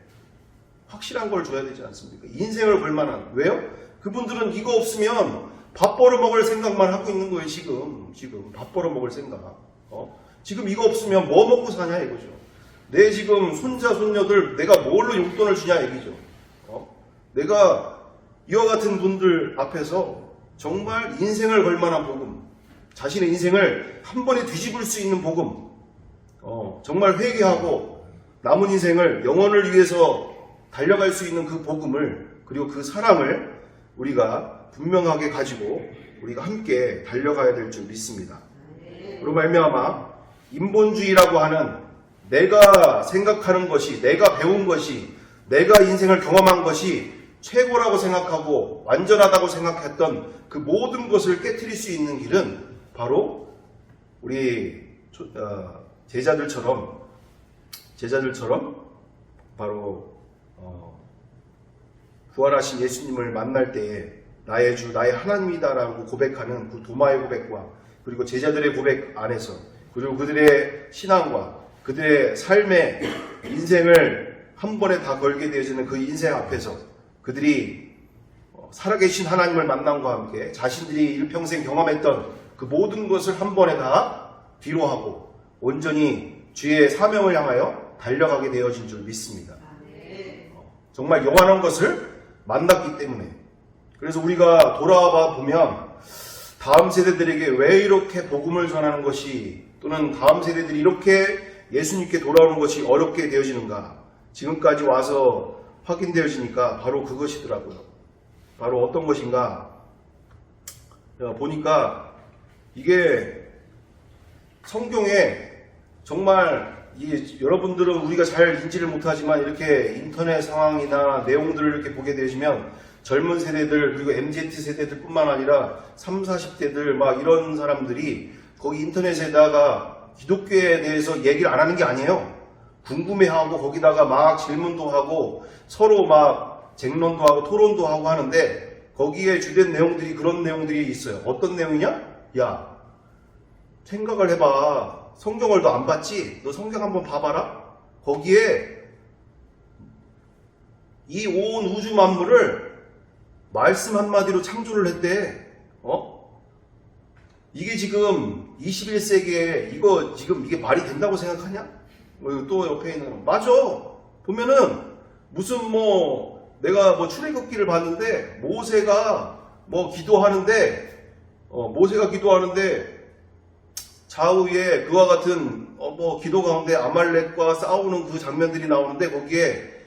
확실한 걸 줘야 되지 않습니까? 인생을 걸만한. 왜요? 그분들은 이거 없으면 밥 벌어 먹을 생각만 하고 있는 거예요. 지금 밥 벌어 먹을 생각. 지금 이거 없으면 뭐 먹고 사냐 이거죠. 내 지금 손자 손녀들 내가 뭘로 용돈을 주냐 얘기죠. 내가 이와 같은 분들 앞에서 정말 인생을 걸만한 복음, 자신의 인생을 한 번에 뒤집을 수 있는 복음, 정말 회개하고 남은 인생을 영혼을 위해서 달려갈 수 있는 그 복음을, 그리고 그 사랑을 우리가 분명하게 가지고 우리가 함께 달려가야 될 줄 믿습니다. 그로 말미암아 인본주의라고 하는, 내가 생각하는 것이, 내가 배운 것이, 내가 인생을 경험한 것이 최고라고 생각하고 완전하다고 생각했던 그 모든 것을 깨트릴 수 있는 길은 바로 우리 제자들처럼 바로 부활하신 예수님을 만날 때에 나의 주, 나의 하나님이다라고 고백하는 그 도마의 고백과, 그리고 제자들의 고백 안에서, 그리고 그들의 신앙과 그들의 삶의 인생을 한 번에 다 걸게 되어지는 그 인생 앞에서 그들이 살아계신 하나님을 만남과 함께 자신들이 일평생 경험했던 그 모든 것을 한 번에 다 뒤로하고 온전히 주의 사명을 향하여 달려가게 되어진 줄 믿습니다. 정말 영원한 것을 만났기 때문에. 그래서 우리가 돌아와 보면 다음 세대들에게 왜 이렇게 복음을 전하는 것이, 또는 다음 세대들이 이렇게 예수님께 돌아오는 것이 어렵게 되어지는가, 지금까지 와서 확인되어지니까 바로 그것이더라고요. 바로 어떤 것인가 보니까, 이게 성경에 정말 여러분들은 우리가 잘 인지를 못하지만 이렇게 인터넷 상황이나 내용들을 이렇게 보게 되시면 젊은 세대들, 그리고 MZ 세대들 뿐만 아니라 30, 40대들 막 이런 사람들이 거기 인터넷에다가 기독교에 대해서 얘기를 안 하는 게 아니에요. 궁금해하고 거기다가 막 질문도 하고 서로 막 쟁론도 하고 토론도 하고 하는데, 거기에 주된 내용들이 그런 내용들이 있어요. 어떤 내용이냐? 야, 생각을 해봐. 성경을 너 안 봤지? 너 성경 한번 봐봐라. 거기에 이 온 우주 만물을 말씀 한마디로 창조를 했대. 이게 지금 21세기에 이게 말이 된다고 생각하냐? 또 옆에 있는 사람, 맞아. 보면은 무슨 내가 출애굽기를 봤는데 모세가 기도하는데 좌우에 그와 같은 기도 가운데 아말렉과 싸우는 그 장면들이 나오는데, 거기에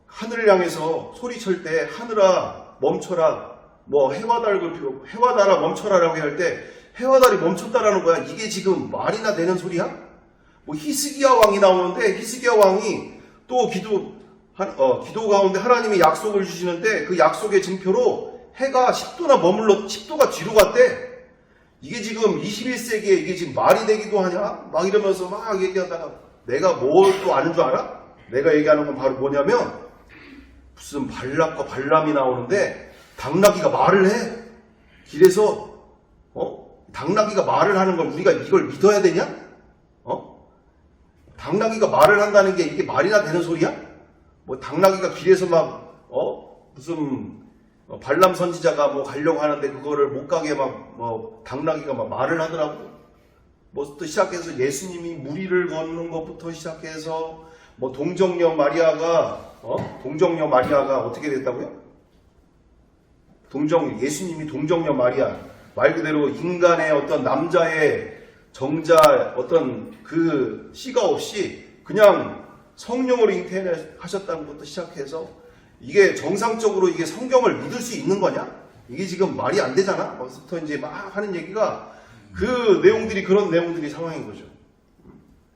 하늘을 향해서 소리칠 때 하늘아 멈춰라, 해와달아 멈춰라라고 할 때 해와달이 멈췄다라는 거야. 이게 지금 말이나 되는 소리야? 히스기야 왕이 나오는데, 히스기야 왕이 또 기도 가운데 하나님이 약속을 주시는데, 그 약속의 증표로 해가 10도가 뒤로 갔대. 이게 지금 21세기에 이게 지금 말이 되기도 하냐? 막 이러면서 막 얘기하다가, 내가 뭘 또 아는 줄 알아? 내가 얘기하는 건 바로 뭐냐면, 무슨 발락과 발람이 나오는데 당나귀가 말을 해. 길에서 당나귀가 말을 하는 걸 우리가 이걸 믿어야 되냐? 당나귀가 말을 한다는 게 이게 말이나 되는 소리야? 뭐 당나귀가 길에서 막 무슨 발람 선지자가 뭐 가려고 하는데 그거를 못 가게 막 뭐 당나귀가 막 말을 하더라고. 뭐부터 시작해서 예수님이 무리를 걷는 것부터 시작해서 뭐 동정녀 마리아가 어떻게 됐다고요? 예수님이 동정녀 마리아, 말 그대로 인간의 어떤 남자의 정자 어떤 그 씨가 없이 그냥 성령으로 잉태하셨다는 것부터 시작해서 이게 정상적으로 이게 성경을 믿을 수 있는 거냐? 이게 지금 말이 안 되잖아? 거기서부터 이제 막 하는 얘기가 그 내용들이 그런 내용들이 상황인 거죠.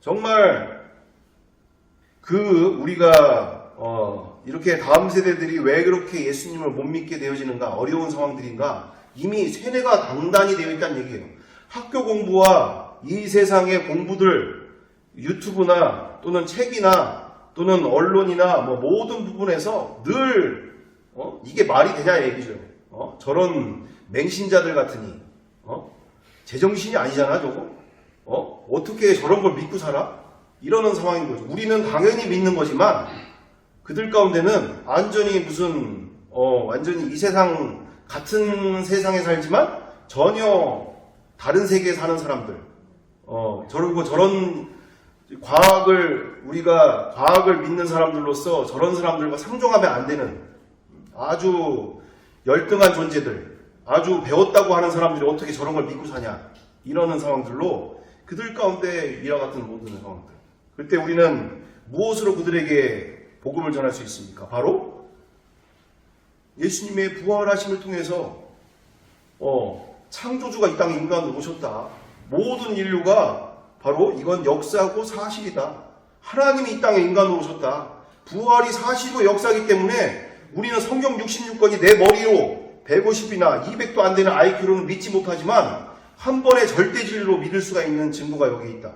정말 우리가 이렇게 다음 세대들이 왜 그렇게 예수님을 못 믿게 되어지는가, 어려운 상황들인가, 이미 세뇌가 단단히 되어 있다는 얘기예요. 학교 공부와 이 세상의 공부들, 유튜브나 또는 책이나 또는 언론이나 뭐 모든 부분에서 늘 이게 말이 되냐 얘기죠. 저런 맹신자들 같으니 제정신이 아니잖아 저거. 어떻게 저런 걸 믿고 살아? 이러는 상황인 거죠. 우리는 당연히 믿는 거지만 그들 가운데는 완전히 완전히 이 세상 같은 세상에 살지만 전혀 다른 세계에 사는 사람들, 저런 우리가 과학을 믿는 사람들로서 저런 사람들과 상종하면 안 되는 아주 열등한 존재들, 아주 배웠다고 하는 사람들이 어떻게 저런 걸 믿고 사냐, 이러는 상황들로 그들 가운데 이와 같은 모든 상황들. 그때 우리는 무엇으로 그들에게 복음을 전할 수 있습니까? 바로 예수님의 부활하심을 통해서 창조주가 이 땅에 인간으로 오셨다. 모든 인류가 바로 이건 역사고 사실이다. 하나님이 이 땅에 인간으로 오셨다. 부활이 사실이고 역사이기 때문에 우리는 성경 66권이 내 머리로 150이나 200도 안 되는 IQ로는 믿지 못하지만 한 번의 절대진리로 믿을 수가 있는 증거가 여기 있다.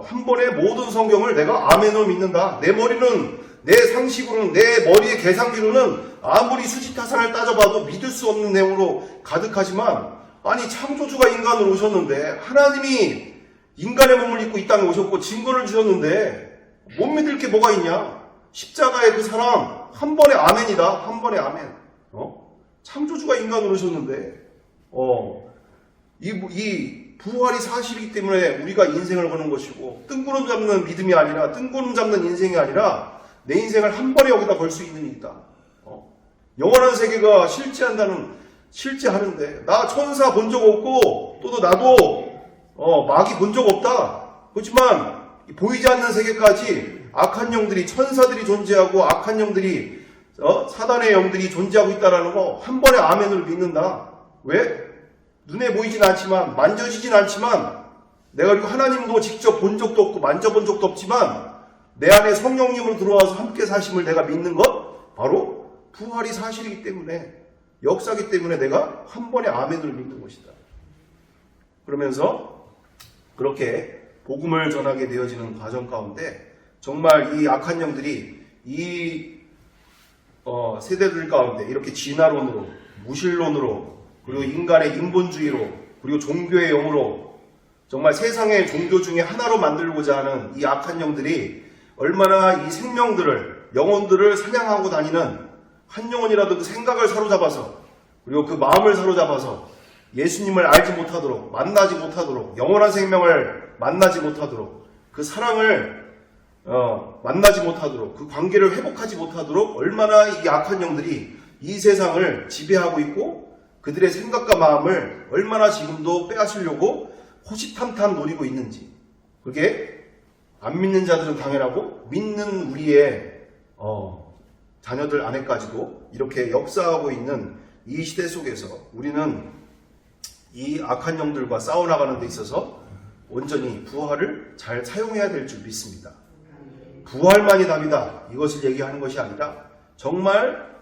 한 번의 모든 성경을 내가 아멘으로 믿는다. 내 머리는, 내 상식으로는, 내 머리의 계산기로는 아무리 수지타산을 따져봐도 믿을 수 없는 내용으로 가득하지만, 아니 창조주가 인간으로 오셨는데, 하나님이 인간의 몸을 입고 이 땅에 오셨고 증거를 주셨는데 못 믿을 게 뭐가 있냐? 십자가의 그 사랑 한 번에 아멘이다. 한 번에 아멘. 창조주가 인간으로 오셨는데 이 부활이 사실이기 때문에 우리가 인생을 거는 것이고, 뜬구름 잡는 믿음이 아니라, 뜬구름 잡는 인생이 아니라 내 인생을 한 번에 여기다 걸 수 있는 일이다. 영원한 세계가 실제하는데 나 천사 본 적 없고 또도 나도 마귀 본 적 없다. 그렇지만 보이지 않는 세계까지 악한 영들이, 천사들이 존재하고 악한 영들이, 사단의 영들이 존재하고 있다는 거 한 번에 아멘으로 믿는다. 왜? 눈에 보이진 않지만, 만져지진 않지만, 내가 그리고 하나님도 직접 본 적도 없고 만져본 적도 없지만 내 안에 성령님으로 들어와서 함께 사심을 내가 믿는 것, 바로 부활이 사실이기 때문에, 역사이기 때문에 내가 한 번에 아멘으로 믿는 것이다. 그러면서 그렇게 복음을 전하게 되어지는 과정 가운데 정말 이 악한 영들이 이 세대들 가운데 이렇게 진화론으로, 무신론으로, 그리고 인간의 인본주의로, 그리고 종교의 영으로 정말 세상의 종교 중에 하나로 만들고자 하는 이 악한 영들이 얼마나 이 생명들을, 영혼들을 사냥하고 다니는, 한 영혼이라도 그 생각을 사로잡아서, 그리고 그 마음을 사로잡아서 예수님을 알지 못하도록, 만나지 못하도록, 영원한 생명을 만나지 못하도록, 그 사랑을 만나지 못하도록, 그 관계를 회복하지 못하도록 얼마나 이 악한 영들이 이 세상을 지배하고 있고 그들의 생각과 마음을 얼마나 지금도 빼앗으려고 호시탐탐 노리고 있는지, 그게 안 믿는 자들은 당연하고 믿는 우리의 자녀들 안에까지도 이렇게 역사하고 있는 이 시대 속에서 우리는 이 악한 영들과 싸워나가는 데 있어서 온전히 부활을 잘 사용해야 될 줄 믿습니다. 부활만이 답이다, 이것을 얘기하는 것이 아니라 정말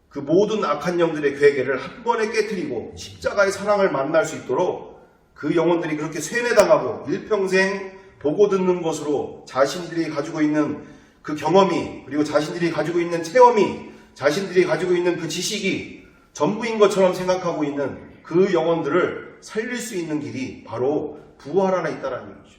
그 모든 악한 영들의 괴계를 한 번에 깨트리고 십자가의 사랑을 만날 수 있도록 그 영혼들이 그렇게 세뇌당하고 일평생 보고 듣는 것으로 자신들이 가지고 있는 그 경험이, 그리고 자신들이 가지고 있는 체험이 자신들이 가지고 있는 그 지식이 전부인 것처럼 생각하고 있는 그 영혼들을 살릴 수 있는 길이 바로 부활 하나 있다라는 얘기죠.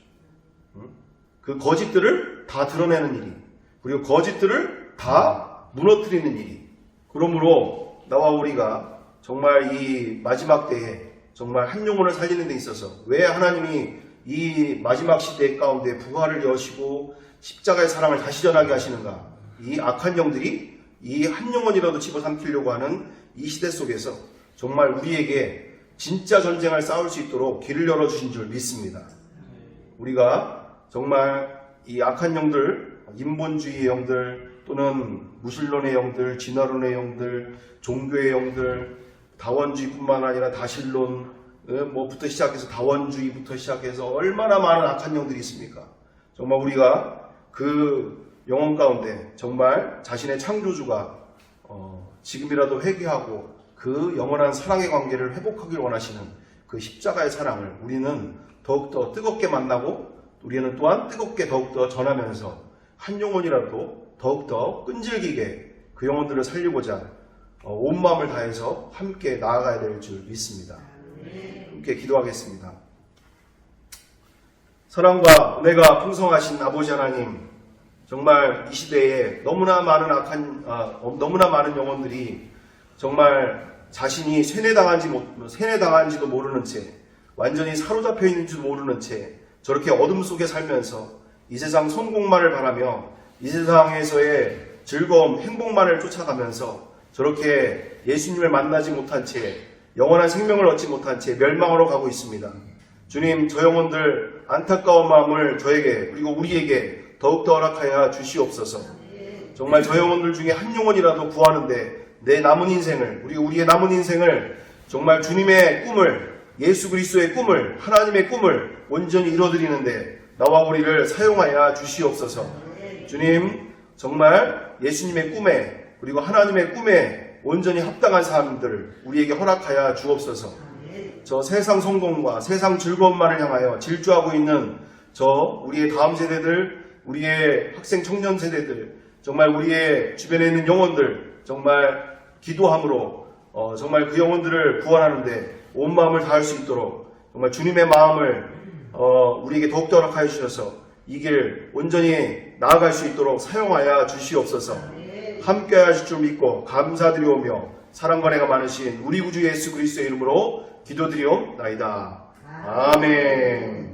그 거짓들을 다 드러내는 일이, 그리고 거짓들을 다 무너뜨리는 일이. 그러므로 나와 우리가 정말 이 마지막 때에 정말 한 영혼을 살리는 데 있어서 왜 하나님이 이 마지막 시대 가운데 부활을 여시고 십자가의 사랑을 다시 전하게 하시는가? 이 악한 영들이 이 한 영혼이라도 집어삼키려고 하는 이 시대 속에서 정말 우리에게 진짜 전쟁을 싸울 수 있도록 길을 열어주신 줄 믿습니다. 우리가 정말 이 악한 영들, 인본주의의 영들, 또는 무신론의 영들, 진화론의 영들, 종교의 영들, 다원주의뿐만 아니라 다신론, 뭐부터 시작해서 다원주의부터 시작해서 얼마나 많은 악한 영들이 있습니까? 정말 우리가 그 영혼 가운데 정말 자신의 창조주가 지금이라도 회개하고 그 영원한 사랑의 관계를 회복하길 원하시는 그 십자가의 사랑을 우리는 더욱더 뜨겁게 만나고 우리는 또한 뜨겁게 더욱더 전하면서 한 영혼이라도 더욱더 끈질기게 그 영혼들을 살리고자 온 마음을 다해서 함께 나아가야 될 줄 믿습니다. 함께 기도하겠습니다. 사랑과 은혜가 풍성하신 아버지 하나님, 정말 이 시대에 너무나 많은 영혼들이 정말 자신이 세뇌당한지도 모르는 채, 완전히 사로잡혀 있는지도 모르는 채 저렇게 어둠 속에 살면서 이 세상 성공만을 바라며 이 세상에서의 즐거움, 행복만을 쫓아가면서 저렇게 예수님을 만나지 못한 채, 영원한 생명을 얻지 못한 채 멸망으로 가고 있습니다. 주님, 저 영혼들 안타까운 마음을 저에게 그리고 우리에게 더욱더 허락하여 주시옵소서. 정말 저 영혼들 중에 한 영혼이라도 구하는데 내 남은 인생을, 우리의 남은 인생을 정말 주님의 꿈을, 예수 그리스도의 꿈을, 하나님의 꿈을 온전히 이뤄드리는데 나와 우리를 사용하여 주시옵소서. 주님, 정말 예수님의 꿈에 그리고 하나님의 꿈에 온전히 합당한 사람들을 우리에게 허락하여 주옵소서. 저 세상 성공과 세상 즐거움만을 향하여 질주하고 있는 우리의 다음 세대들, 우리의 학생 청년 세대들, 정말 우리의 주변에 있는 영혼들, 정말 기도함으로 정말 그 영혼들을 구원하는데 온 마음을 다할 수 있도록 정말 주님의 마음을 우리에게 더욱더 허락하여 주셔서 이 길 온전히 나아갈 수 있도록 사용하여 주시옵소서. 함께 하실 줄 믿고 감사드리오며 사랑과 은혜가 많으신 우리 구주 예수 그리스도의 이름으로 기도드리옵나이다. 아멘.